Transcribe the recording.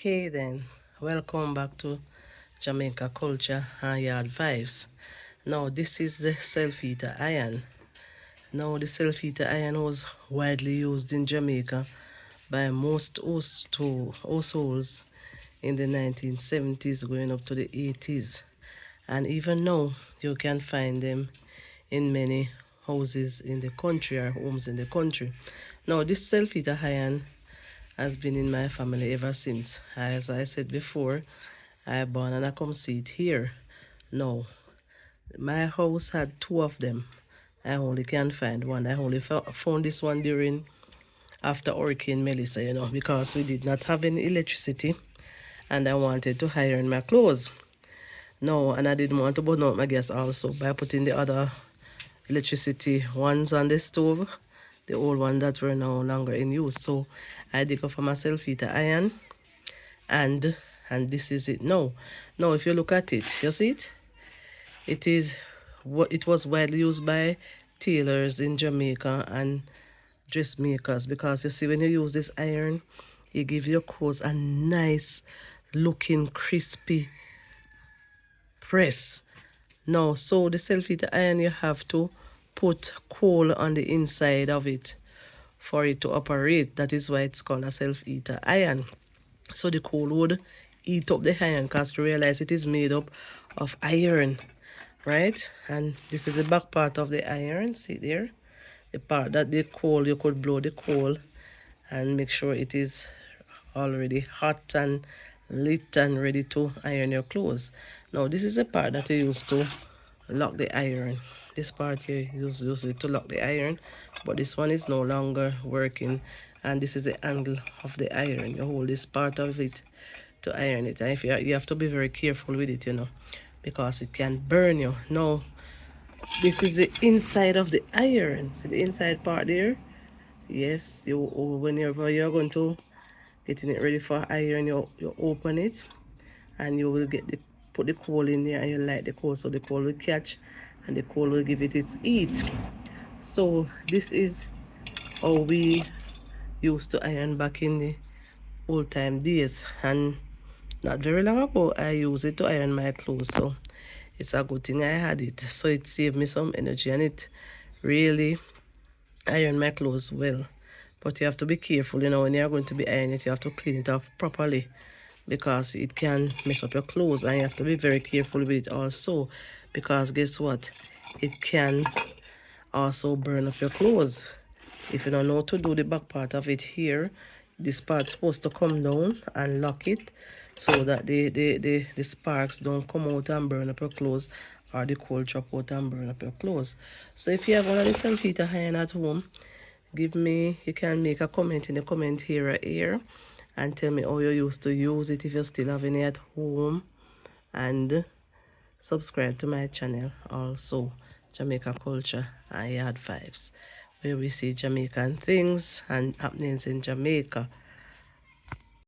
Okay then, welcome back to Jamaica Culture and Yard Vibes. Now this is the self-heater iron. Now the self-heater iron was widely used in Jamaica by most households in the 1970s going up to the 80s. And even now you can find them in many houses in the country or homes in the country. Now this self-heater iron has been in my family ever since. As I said before, I born and I come see it here. No, my house had two of them. I only can find one. I only found this one during after Hurricane Melissa, because we did not have any electricity and I wanted to iron my clothes. No, and I didn't want to burn out my gas also by putting the other electricity ones on the stove, the old one that were no longer in use. So I dig up for myself heater iron and this is it now. If you look at it, you see it, it is what it was widely used by tailors in Jamaica and dressmakers, because you see when you use this iron it gives your clothes a nice looking crispy press. Now so the self-heater iron, you have to put coal on the inside of it for it to operate. That is why it's called a self-heater iron. So the coal would eat up the iron, because to realize it is made up of iron, right? And this is the back part of the iron, see there, the part that the coal, you could blow the coal and make sure it is already hot and lit and ready to iron your clothes. Now this is the part that you use to lock the iron. This part here is used to lock the iron, but this one is no longer working, and this is the angle of the iron. You hold this part of it to iron it, and if you have to be very careful with it, because it can burn you. Now this is the inside of the iron. See the inside part there? Yes, whenever you're going to getting it ready for iron, you open it and you will put the coal in there and you light the coal, so the coal will catch and the coal will give it its heat. So this is how we used to iron back in the old time days, and not very long ago I used it to iron my clothes, so it's a good thing I had it. So it saved me some energy and it really iron my clothes well. But you have to be careful, when you're going to be ironing it, you have to clean it off properly, because it can mess up your clothes, and you have to be very careful with it also, because guess what, it can also burn up your clothes. If you don't know to do the back part of it here, this part's supposed to come down and lock it so that the sparks don't come out and burn up your clothes, or the coal drop out and burn up your clothes. So if you have one of the self-heater iron at home, you can make a comment in the comment here and tell me how you used to use it, if you're still having it at home, and subscribe to my channel also, Jamaica Culture and Yard Vibes, where we see Jamaican things and happenings in Jamaica.